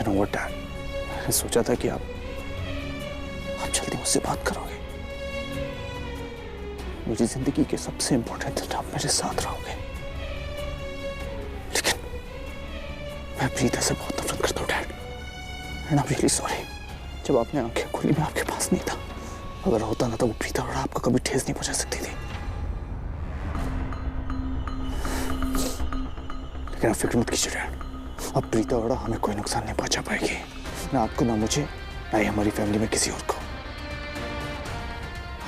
You know what, Dad? मैंने सोचा था कि आप जल्दी मुझसे बात करोगे। मेरी जिंदगी के सबसे इंपॉर्टेंट दिन आप मेरे साथ रहोगे। लेकिन मैं प्रीता से बहुत नफरत करता हूँ, dad. And I am really sorry. जब आपने आंखें खोली मैं आपके पास नहीं था। अगर होता ना तो वो प्रीता और आपको कभी ठेस नहीं पहुंचा सकती थी। लेकिन आप फिक्र मत कीजिए डैड। अब प्रीता और हमें कोई नुकसान नहीं पहुंचा पाएगी, ना आपको, ना मुझे, ना ही हमारी फैमिली में किसी और को।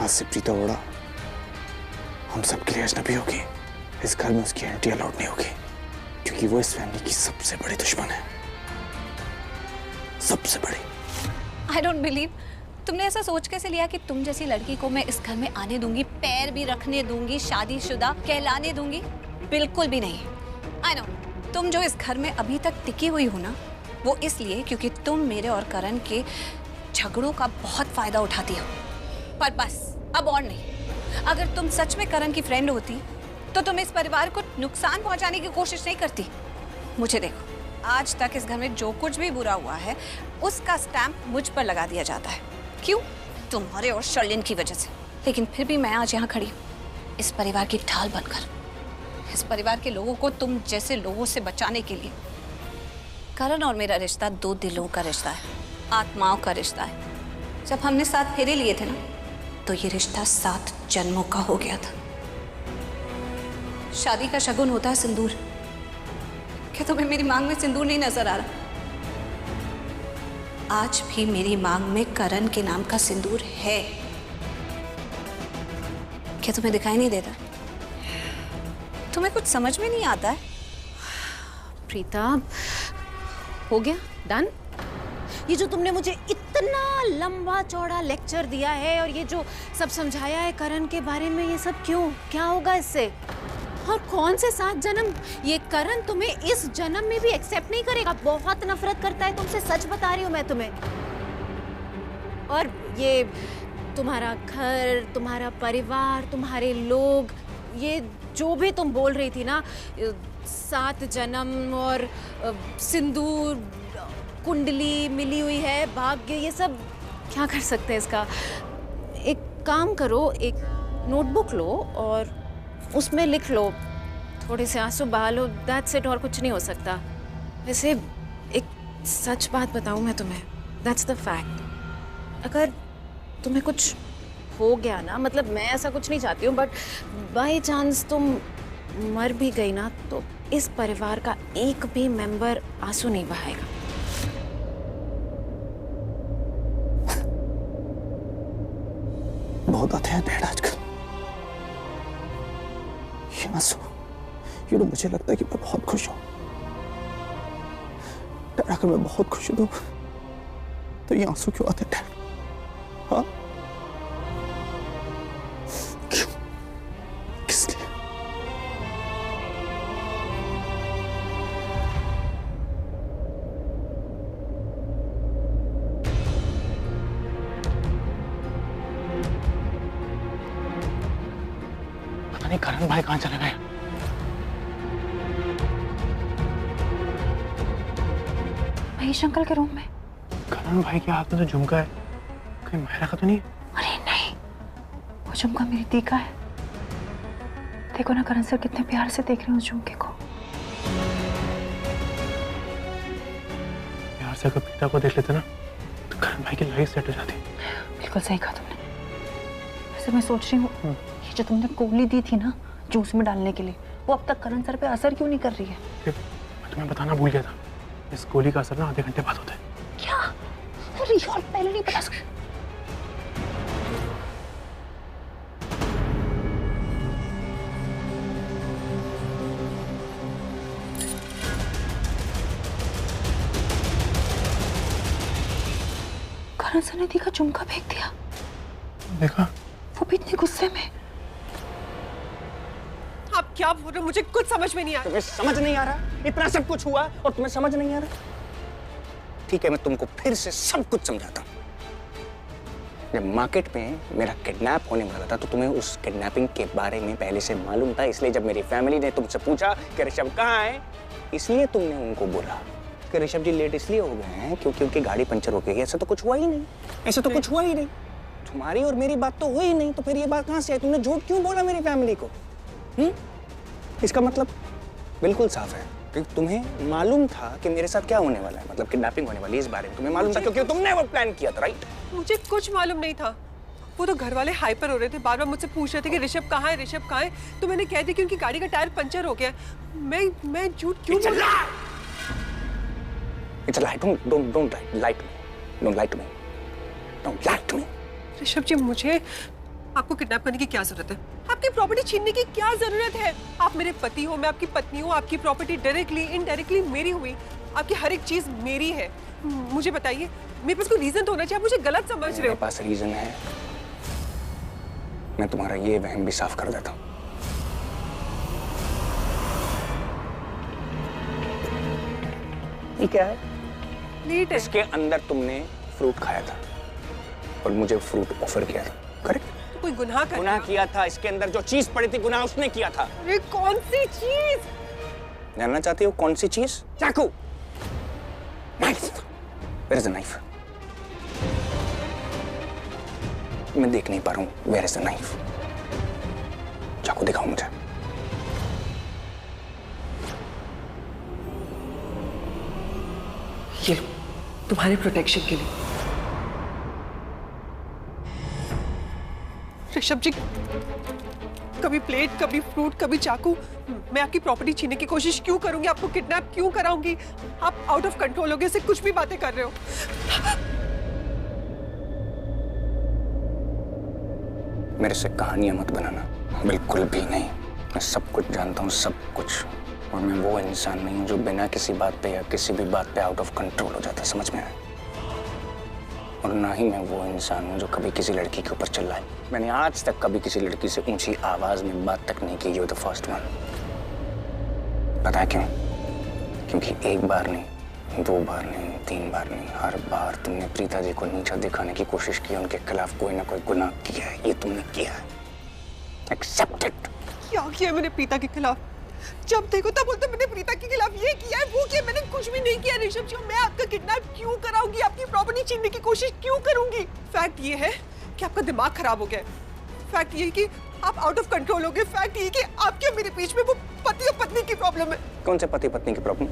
आज से प्रीता वोड़ा हम सबके लिए अजनबी होगी। इस घर में उसकी एंट्री अलाउड नहीं होगी, क्योंकि वो इस फैमिली की सबसे बड़ी दुश्मन है, सबसे बड़ी। I don't believe तुमने ऐसा सोच कैसे लिया कि तुम जैसी लड़की को मैं इस घर में आने दूंगी, पैर भी रखने दूंगी, शादीशुदा कहलाने दूंगी? बिल्कुल भी नहीं। I know तुम जो इस घर में अभी तक टिकी हुई हो ना, वो इसलिए क्योंकि तुम मेरे और करण के झगड़ों का बहुत फायदा उठाती हो। पर बस अब और नहीं। अगर तुम सच में करण की फ्रेंड होती तो तुम इस परिवार को नुकसान पहुंचाने की कोशिश नहीं करती। मुझे देखो, आज तक इस घर में जो कुछ भी बुरा हुआ है उसका स्टैम्प मुझ पर लगा दिया जाता है। क्यों? तुम्हारे और शर्लिन की वजह से। लेकिन फिर भी मैं आज यहाँ खड़ी हूँ इस परिवार की ढाल बनकर, इस परिवार के लोगों को तुम जैसे लोगों से बचाने के लिए। करण और मेरा रिश्ता दो दिलों का रिश्ता है, आत्माओं का रिश्ता है। जब हमने साथ फेरे लिए थे ना, तो ये रिश्ता 7 जन्मों का हो गया था। शादी का शगुन होता है सिंदूर। क्या तुम्हें मेरी मांग में सिंदूर नहीं नजर आ रहा? आज भी मेरी मांग में करण के नाम का सिंदूर है। क्या तुम्हें दिखाई नहीं देता? तुम्हें कुछ समझ में नहीं आता है? प्रीता, हो गया डन? ये जो तुमने मुझे इतना लंबा चौड़ा लेक्चर दिया है और ये जो सब समझाया है करण के बारे में, ये सब क्यों? क्या होगा इससे? और कौन से 7 जन्म? ये करण तुम्हें इस जन्म में भी एक्सेप्ट नहीं करेगा। बहुत नफरत करता है तुमसे, सच बता रही हूँ मैं तुम्हें। और ये तुम्हारा घर, तुम्हारा परिवार, तुम्हारे लोग, ये जो भी तुम बोल रही थी ना, 7 जन्म और सिंदूर, कुंडली मिली हुई है, भाग्य, ये सब क्या कर सकते हैं इसका? एक काम करो, एक नोटबुक लो और उसमें लिख लो, थोड़े से आंसू बहा लो, दैट्स इट। और कुछ नहीं हो सकता। वैसे एक सच बात बताऊं मैं तुम्हें, दैट्स द फैक्ट। अगर तुम्हें कुछ हो गया ना, मतलब मैं ऐसा कुछ नहीं चाहती हूँ, बट बाय चांस तुम मर भी गई ना, तो इस परिवार का एक भी मेंबर आंसू नहीं बहाएगा। बहुत आते हैं डैड आजकल ये आंसू। ये तो मुझे लगता है कि मैं बहुत खुश हूं। डैड, अगर मैं बहुत खुश हूं तो ये आंसू क्यों आते हैं डैड? हाँ, क्यों? किस लिए? पता नहीं करण भाई कहां चले गए। महेश अंकल के रूम में। करण भाई के हाथ में तो झुमका है, कहीं मायरा का तो नहीं? अरे नहीं, वो झुमका मेरी दी का है। देखो ना करण सर कितने प्यार से देख रहे हैं उस झुमके को। प्यार से अगर पिता को देख लेते ना तो करण भाई की लाइफ सेट हो जाती। बिल्कुल सही कहा तुमने। वैसे मैं सोच रही हूँ, ये जो तुमने गोली दी थी ना जूस में डालने के लिए, वो अब तक करण सर पे असर क्यों नहीं कर रही है? मैं तुम्हें बताना भूल गया था, इस गोली का असर ना आधे घंटे बाद होता है। क्या? अरे यार, पहले नहीं बता सकते। करण सर ने दी का झुमका फेंक दिया। देखा? वो भी इतने गुस्से में। आप क्या बोल रहे हो? मुझे कुछ समझ में नहीं आ रहा। तुम्हें समझ नहीं आ रहा? इतना सब कुछ हुआ और तुम्हें समझ नहीं आ रहा? ठीक है, मैं तुमको फिर से सब कुछ समझाता हूँ। जब मार्केट में मेरा किडनैप होने वाला था तो तुम्हें उस किडनैपिंग के बारे में पहले से मालूम था, इसलिए जब मेरी फैमिली ने तुमसे पूछा कि ऋषभ कहाँ है, इसलिए तुमने उनको बोला। कि ऋषभ जी लेट इसलिए हो गए हैं क्योंकि उनकी गाड़ी पंचर हो गई है। ऐसा तो कुछ हुआ ही नहीं, ऐसा तो कुछ हुआ ही नहीं। तुम्हारी और मेरी बात तो हुई ही नहीं, तो फिर ये बात कहाँ से आई? तुमने झूठ क्यों बोला मेरी फैमिली को? इसका मतलब बिल्कुल साफ है क्योंकि तुम्हें मालूम था कि मेरे साथ क्या होने वाला है, मतलब किडनैपिंग होने वाली है। इस बारे में तुम्हें मालूम था क्योंकि तुमने वो प्लान किया था, राइट? मुझे कुछ मालूम नहीं था। वो तो घर वाले हाइपर हो रहे थे, बार बार मुझसे पूछ रहे थे कि ऋषभ कहाँ है, ऋषभ कहाँ है। तो मैंने कह दिया कि उनकी गाड़ी का टायर पंचर हो गया। मैं झूठ क्यों बोल रहा हूँ? It's a lie. Don't lie to me. Don't lie to me. Don't lie to me. Rishabh जी, मुझे आपको किडनैप करने की क्या जरूरत है? आपकी प्रॉपर्टी छीनने की क्या जरूरत है? आप मेरे पति हो, मैं आपकी पत्नी हूँ। आपकी प्रॉपर्टी डायरेक्टली इनडायरेक्टली मेरी हुई। आपकी हर एक चीज मेरी है। मुझे बताइए, मेरे पास कोई रीजन तो होना चाहिए। मुझे गलत समझ रहे हो? मेरे पास रीजन है। मैं तुम्हारा ये वहम भी साफ कर देता हूँ। ये क्या है? लेट है। इसके अंदर तुमने फ्रूट खाया था और मुझे फ्रूट ऑफर किया था, करेक्ट? तो कोई गुनाह कर गुनाह किया था। इसके अंदर जो चीज पड़ी थी, गुनाह उसने किया था। अरे कौन सी चीज? जानना चाहती हो कौन सी चीज? चाकू, knife. Where is the knife? मैं देख नहीं पा रहा हूं। Where is the knife? चाकू दिखाओ मुझे। ये लो, तुम्हारे प्रोटेक्शन के लिए। ऋषभ जी, कभी प्लेट, कभी फ्रूट, कभी चाकू। मैं आपकी प्रॉपर्टी छीनने की कोशिश क्यों करूंगी? आपको किडनैप क्यों कराऊंगी? आप आउट ऑफ कंट्रोल हो गए, से कुछ भी बातें कर रहे हो। मेरे से कहानियां मत बनाना, बिल्कुल भी नहीं। मैं सब कुछ जानता हूँ, सब कुछ। और मैं वो इंसान नहीं हूँ जो बिना किसी बात पे या किसी भी बात पे आउट ऑफ कंट्रोल हो जाता, समझ में आया? और ना ही मैं वो इंसान हूँ जो कभी किसी लड़की के ऊपर चिल्लाए। मैंने आज तक कभी किसी लड़की से ऊंची आवाज में बात तक नहीं की। You the first one. पता है क्यों? क्योंकि एक बार नहीं, दो बार नहीं, तीन बार नहीं, हर बार तुमने प्रीता जी को नीचा दिखाने की कोशिश की। उनके खिलाफ कोई ना कोई गुनाह किया है, ये तुमने किया है। Accept it. क्या किया मैंने प्रीता के खिलाफ? जब देखो तब बोलते मैंने प्रीता के खिलाफ ये किया है, वो किया। मैंने कुछ भी नहीं किया ऋषभ जी। मैं आपका किडनैप क्यों कराऊंगी? आपकी प्रॉपर्टी छीनने की कोशिश क्यों करूंगी? फैक्ट ये है कि आपका दिमाग खराब हो गया है। फैक्ट ये है कि आप आउट ऑफ कंट्रोल हो गए। फैक्ट ये है कि आपके मेरे बीच में वो पति और पत्नी की प्रॉब्लम है। कौन से पति पत्नी की प्रॉब्लम?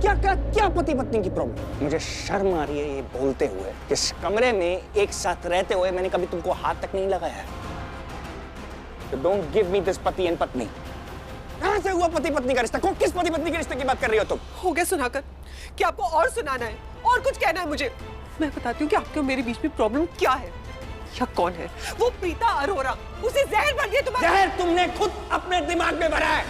क्या पति पत्नी की प्रॉब्लम? मुझे शर्म आ रही है ये बोलते हुए। इस कमरे में एक साथ रहते हुए मैंने कभी तुमको हाथ तक नहीं लगाया है। डोंट गिव मी दिस पति एंड पत्नी। कहां से हुआ पति पत्नी का रिश्ता? किस पति पत्नी के रिश्ते की बात कर रही हो तुम? हो गया सुनाकर? क्या आपको और सुनाना है? और कुछ कहना है मुझे? मैं बताती हूँ कि आपके मेरे बीच में प्रॉब्लम क्या है या कौन है। वो प्रीता अरोरा, उसे जहर भर दिया तुम्हारे। जहर तुमने खुद अपने दिमाग में भरा है,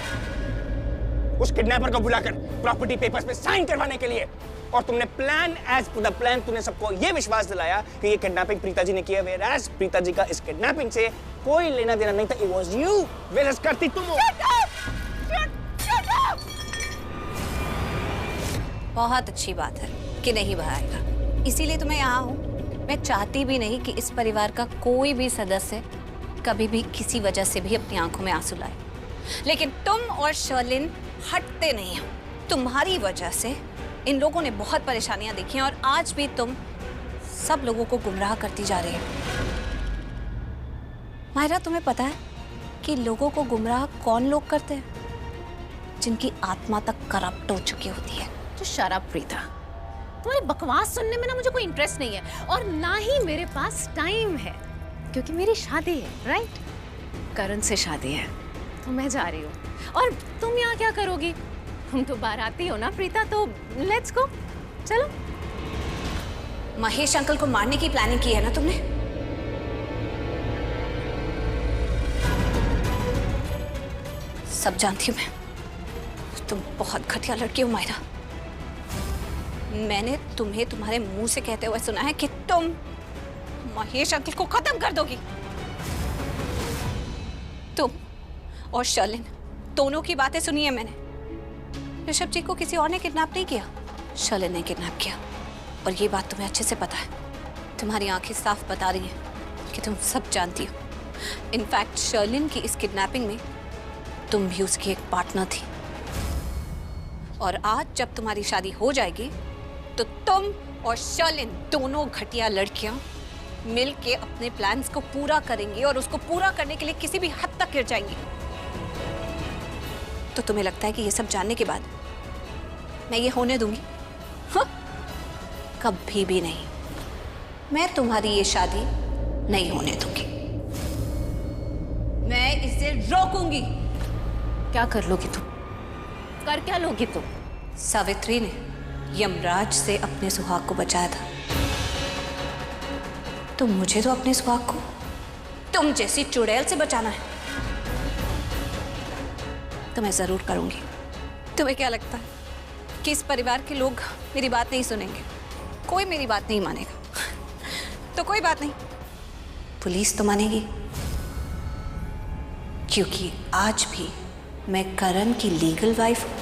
उस किडनैपर को बुलाकर प्रॉपर्टी पेपर्स पे साइन करवाने के लिए। और तुमने plan as per the plan तुमने सबको ये विश्वास दिलाया कि ये किडनैपिंग प्रीता जी ने किया, वेयरएज प्रीता जी का इस किडनैपिंग से कोई लेना देना नहीं था। It was you. वेयरएज करती तुम हो। बहुत अच्छी बात है कि नहीं बहाएगा, इसीलिए तो मैं यहाँ हूँ। मैं चाहती भी नहीं कि इस परिवार का कोई भी सदस्य कभी भी किसी वजह से भी अपनी आंखों में आंसू लाए। लेकिन तुम और शर्लिन हटते नहीं हो। तुम्हारी वजह से इन लोगों ने बहुत परेशानियां देखी हैं और आज भी तुम सब लोगों को गुमराह करती जा रही हो। मायरा, तुम्हें पता है कि लोगों को गुमराह कौन लोग करते हैं? जिनकी आत्मा तक करप्ट हो चुकी होती है। तो शराब प्रीता, तुम्हारी बकवास सुनने में ना मुझे कोई इंटरेस्ट नहीं है और ना ही मेरे पास टाइम है, क्योंकि मेरी शादी है, राइट? करण से शादी है, तो मैं जा रही हूँ। और तुम यहाँ क्या करोगी? तुम तो बाराती हो ना प्रीता, तो लेट्स गो, चलो। महेश अंकल को मारने की प्लानिंग की है ना तुमने? सब जानती हूँ मैं। तुम बहुत घटिया लड़की हो मायरा। मैंने तुम्हें तुम्हारे मुंह से कहते हुए सुना है कि तुम महेश अंकल को खत्म कर दोगी। तुम और शर्लिन दोनों की बातें सुनी है मैंने। ऋषभ जी को किसी और ने किडनैप नहीं किया, शर्लिन ने किडनैप किया। और ये बात तुम्हें अच्छे से पता है। तुम्हारी आंखें साफ बता रही हैं कि तुम सब जानती हो। इनफैक्ट शर्लिन की इस किडनैपिंग में तुम भी उसकी एक पार्टनर थी। और आज जब तुम्हारी शादी हो जाएगी तो तुम और शर्लिन दोनों घटिया लड़कियां मिलके अपने प्लान्स को पूरा करेंगी और उसको पूरा करने के लिए किसी भी हद तक गिर जाएंगी। तो तुम्हें लगता है कि ये सब जानने के बाद मैं ये होने दूंगी? हाँ? कभी भी नहीं। मैं तुम्हारी ये शादी नहीं होने दूंगी। मैं इसे रोकूंगी। क्या कर लोगी तुम? कर क्या लोगी तुम? सावित्री ने यमराज से अपने सुहाग को बचाया था, तो मुझे तो अपने सुहाग को तुम जैसी चुड़ैल से बचाना है। तो मैं जरूर करूंगी। तुम्हें क्या लगता है कि इस परिवार के लोग मेरी बात नहीं सुनेंगे? कोई मेरी बात नहीं मानेगा। तो कोई बात नहीं, पुलिस तो मानेगी, क्योंकि आज भी मैं करण की लीगल वाइफ हूं।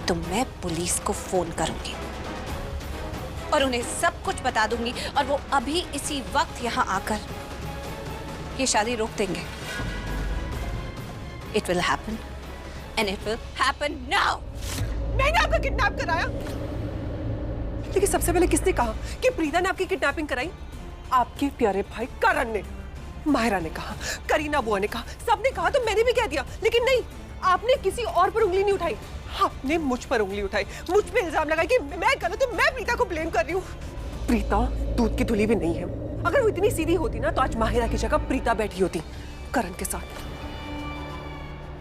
तो मैं पुलिस को फोन करूंगी और उन्हें सब कुछ बता दूंगी, और वो अभी इसी वक्त यहां आकर ये शादी रोक देंगे। It will happen and it will happen now. मैंने आपका किडनैप कराया, लेकिन सबसे पहले किसने कहा कि प्रीता ने आपकी किडनैपिंग कराई? आपके प्यारे भाई करण ने। माहिरा ने कहा, करीना बुआ ने कहा, सबने कहा, तो मैंने भी कह दिया। लेकिन नहीं, आपने किसी और पर उंगली नहीं उठाई, आपने मुझ पर उंगली उठाई, मुझ पे इल्जाम लगाया कि मैं गलत हूं, मैं प्रीता को ब्लेम कर रही हूँ। प्रीता दूध की धुली भी नहीं है। अगर वो इतनी सीधी होती ना तो आज माहिरा की जगह प्रीता बैठी होती करण के साथ।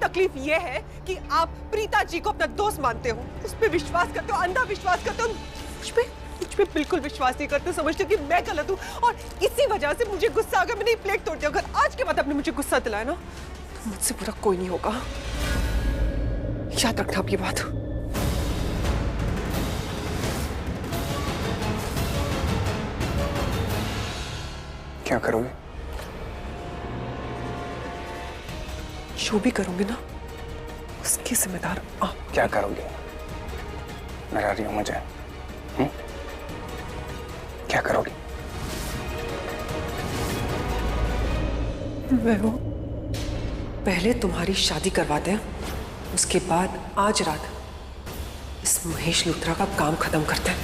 तकलीफ ये है कि आप प्रीता जी को अपना दोस्त मानते हो, उस पर विश्वास करते हो, अंधा विश्वास करते हो। मुझ पे बिल्कुल विश्वास नहीं करते, समझते हो कि मैं गलत हूँ, और इसी वजह से मुझे गुस्सा आ गया। मैंने प्लेट तोड़ दिया। अगर आज के बाद आपने मुझे गुस्सा दिलाया ना तो मुझसे बुरा कोई नहीं होगा। याद रखना आपकी बात। क्या करोगे? जो भी करूंगी ना उसकी जिम्मेदार आप। क्या करोगे? डरा रही हो मुझे? क्या करोगी? मैं वो पहले तुम्हारी शादी करवाते हैं, उसके बाद आज रात इस महेश लूथरा का काम खत्म करते हैं।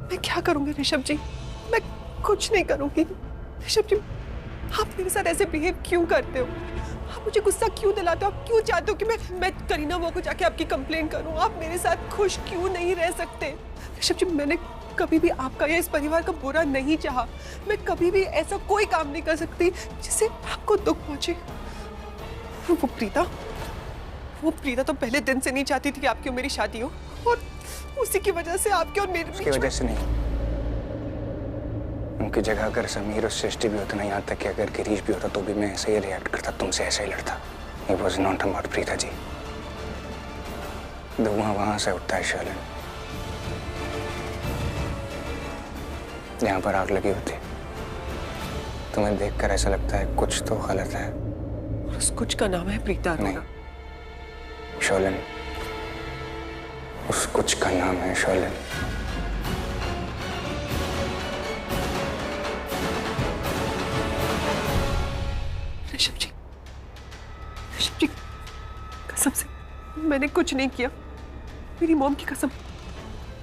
मैं क्या करूंगी ऋषभ जी? मैं कुछ नहीं करूंगी। ऋषभ जी, आप मेरे साथ ऐसे बिहेव क्यों करते हो? आप मुझे गुस्सा क्यों दिलाते हो? आप क्यों चाहते हो कि मैं करीना वो को जाके आपकी कंप्लेन करूं? आप मेरे साथ खुश क्यों नहीं रह सकते? ऋषभ जी, मैंने कभी भी आपका या इस परिवार का बुरा नहीं चाहा। मैं कभी भी ऐसा कोई काम नहीं कर सकती जिससे आपको दुख पहुंचे। वो प्रीता तो पहले दिन से नहीं चाहती थी कि आपकी और मेरी शादी हो, और उसी की वजह से आपके और मेरे उसकी वजह से नहीं। उनकी जगह अगर समीर और सृष्टि भी होता ना, यहाँ तक कि अगर गिरीश भी होता तो भी मैं ऐसे ही रिएक्ट करता, तुमसे ऐसे ही लड़ता। It was not about Preeta ji. धुआं वहां से उठता है शर्लिन, यहाँ पर आग लगी होती। तुम्हें देखकर ऐसा लगता है कुछ तो गलत है। और उस कुछ का नाम है प्रीता अरोड़ा। नहीं शर्लिन, उस कुछ का नाम है शर्लिन। ऋषभ जी, कसम से मैंने कुछ नहीं किया। मेरी मॉम की कसम,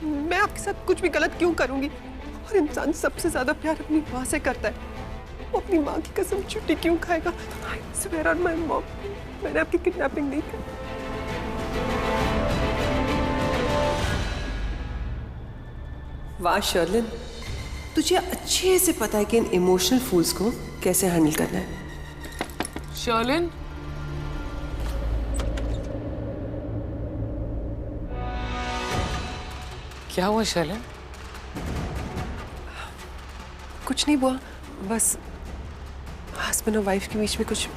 मैं आपके साथ कुछ भी गलत क्यों करूंगी? और इंसान सबसे ज्यादा प्यार अपनी माँ से करता है। वो अपनी माँ की कसम छुट्टी क्यों खाएगा? I swear on my mom, मैंने आपकी किडनैपिंग नहीं की। वाह शर्लिन, तुझे अच्छे से पता है कि इन इमोशनल फूल्स को कैसे हैंडल करना है। शर्लिन, क्या हुआ शर्लिन? कुछ नहीं बुआ, बस हस्बैंड और वाइफ के बीच में कुछ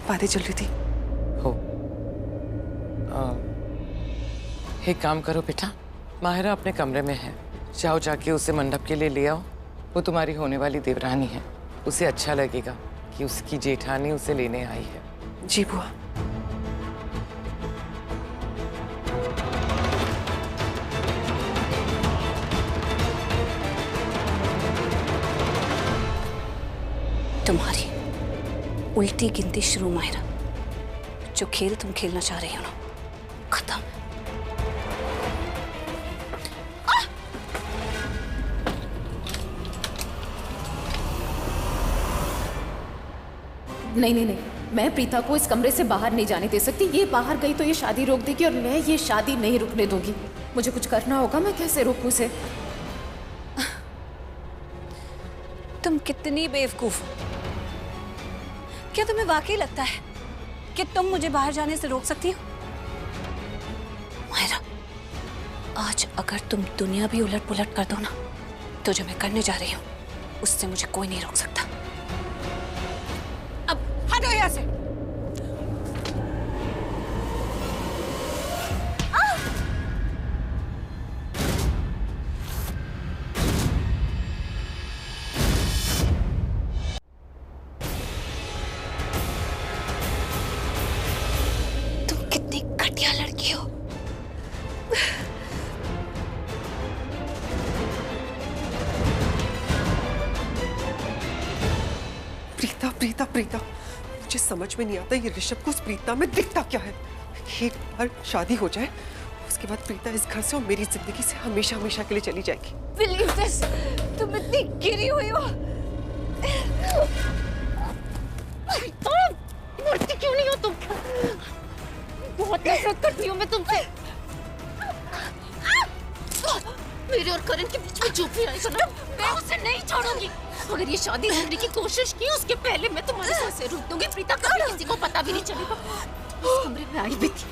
बातें चल रही थी। हो एक काम करो बेटा, माहिरा अपने कमरे में है, जाओ जाके उसे मंडप के लिए ले आओ। वो तुम्हारी होने वाली देवरानी है, उसे अच्छा लगेगा कि उसकी जेठानी उसे लेने आई है। जी बुआ। तुम्हारी उल्टी गिनती शुरू माहिरा। जो खेल तुम खेलना चाह रही हो ना, खत्म। नहीं नहीं नहीं, मैं प्रीता को इस कमरे से बाहर नहीं जाने दे सकती। ये बाहर गई तो ये शादी रोक देगी और मैं ये शादी नहीं रुकने दूंगी। मुझे कुछ करना होगा। मैं कैसे रोकूं उसे? तुम कितनी बेवकूफ हो। क्या तुम्हें वाकई लगता है कि तुम मुझे बाहर जाने से रोक सकती हो? मायरा, आज अगर तुम दुनिया भी उलट पुलट कर दो ना, तो जो मैं करने जा रही हूँ उससे मुझे कोई नहीं रोक सकता। अब हटो यहाँ से। घटिया लड़की हो। प्रीता प्रीता प्रीता, मुझे समझ में नहीं आता ये ऋषभ को उस प्रीता में दिखता क्या है। एक बार शादी हो जाए उसके बाद प्रीता इस घर से और मेरी जिंदगी से हमेशा हमेशा के लिए चली जाएगी। Believe this, तुम इतनी गिरी हुई हो। मरती क्यों नहीं हो तुम? बहुत नफरत करती हूँ मैं तुमसे। मेरे और करण के बीच में जो भी आएगा ना, मैं उसे नहीं छोड़ूंगी। अगर ये शादी करने की कोशिश की उसके पहले मैं तुम्हारी सांसें रोक दूंगी। प्रीता कभी किसी को पता भी नहीं चलेगा। इस कमरे में आई भी थी।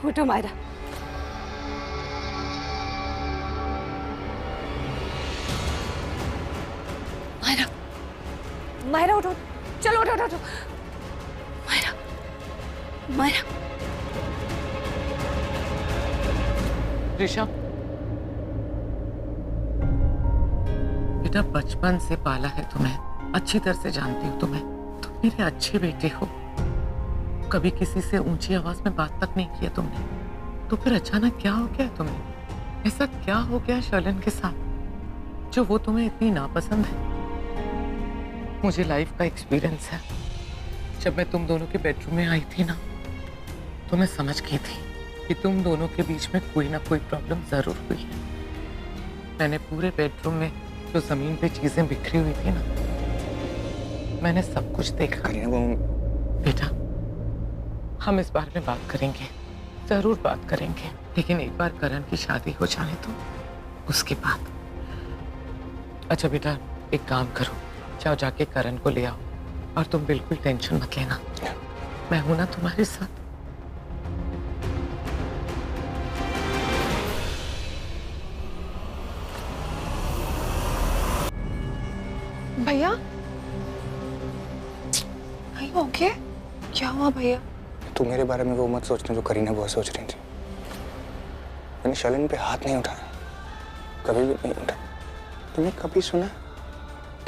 उठो मायरा। मायरा, मायरा उठो, चलो उठो उठो उठो। मायरा, मायरा। ऋषभ, बेटा बचपन से पाला है तुम्हें, अच्छी तरह से जानती हूँ तुम्हें। तुम मेरे अच्छे बेटे हो। कभी किसी से ऊंची आवाज में बात तक नहीं किया तुमने, तो फिर अचानक क्या हो गया तुम्हें? ऐसा क्या हो गया शर्लिन के साथ जो वो तुम्हें इतनी नापसंद है? मुझे लाइफ का एक्सपीरियंस है। जब मैं तुम दोनों के बेडरूम में आई थी ना, तो मैं समझ गई थी कि तुम दोनों के बीच में कोई ना कोई प्रॉब्लम जरूर हुई है। मैंने पूरे बेडरूम में जो जमीन पे चीजें बिखरी हुई थी ना, मैंने सब कुछ देखा। बेटा, हम इस बारे में बात करेंगे, जरूर बात करेंगे, लेकिन एक बार करण की शादी हो जाने तो उसके बाद। अच्छा बेटा, एक काम करो, जाओ जाके करण को ले आओ और तुम बिल्कुल टेंशन मत लेना, मैं हूं ना तुम्हारे साथ। भैया, हो गया? क्या हुआ भैया? तू मेरे बारे में वो मत सोचना जो करीना बहुत सोच रही थी। मैंने शर्लिन पे हाथ नहीं उठाया, कभी भी नहीं उठाया। तुमने कभी सुना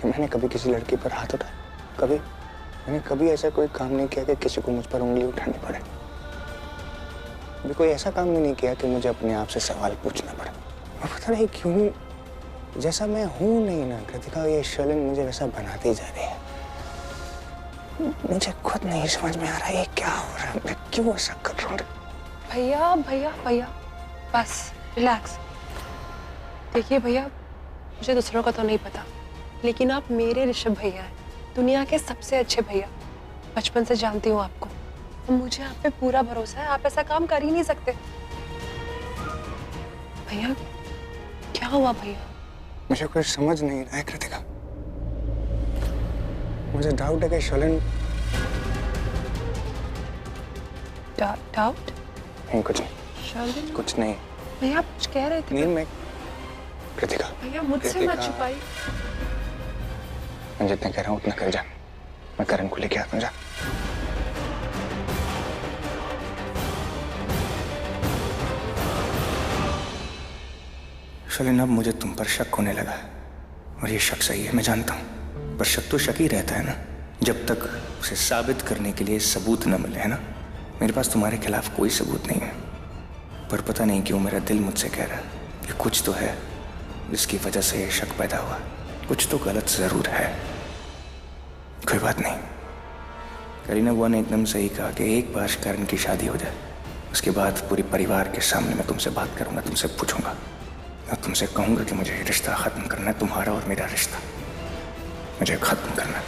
कि मैंने कभी किसी लड़की पर हाथ उठाया? कभी मैंने कभी ऐसा कोई काम नहीं किया कि किसी को मुझ पर उंगली उठानी पड़े। कभी कोई ऐसा काम भी नहीं किया कि मुझे अपने आप से सवाल पूछना पड़े। और पता नहीं क्यों, जैसा मैं हूं नहीं ना कृतिका, ये शर्लिन मुझे वैसा बनाती जा रही है। मुझे खुद नहीं समझ में आ रहा है ये क्या हो रहा है, मैं क्यों ऐसा कर रहा हूँ। भैया भैया भैया, बस रिलैक्स। देखिए भैया, मुझे दूसरों का तो नहीं पता, लेकिन आप मेरे ऋषभ भैया हैं, दुनिया के सबसे अच्छे भैया। बचपन से जानती हूँ आपको, तो मुझे आप पे पूरा भरोसा है। आप ऐसा काम कर ही नहीं सकते। भैया, क्या हुआ भैया? मुझे कुछ समझ नहीं रहा है कृतिका। मुझे डाउट है कि शर्लिन। डाउट? नहीं, कुछ नहीं। शर्लिन? कुछ नहीं भैया, आप कुछ कह रहे थे? नहीं, मैं कृतिका। भैया, मुझसे मत छुपाई। मैं जितना कह रहा हूँ उतना कर जा। मैं करण को लेके आता हूँ, जा। एक्चुअली अब मुझे तुम पर शक होने लगा है, और ये शक सही है, मैं जानता हूँ, पर शक तो शक ही रहता है ना, जब तक उसे साबित करने के लिए सबूत न मिले, है ना। मेरे पास तुम्हारे खिलाफ कोई सबूत नहीं है, पर पता नहीं क्यों मेरा दिल मुझसे कह रहा है कि कुछ तो है जिसकी वजह से ये शक पैदा हुआ। कुछ तो गलत जरूर है। कोई बात नहीं, करीना बुआ ने एकदम सही कहा कि एक बार करण की शादी हो जाए, उसके बाद पूरे परिवार के सामने मैं तुमसे बात करूंगा, तुमसे पूछूंगा, मैं तुमसे कहूंगा कि मुझे ये रिश्ता खत्म करना है, तुम्हारा और मेरा रिश्ता मुझे खत्म करना है।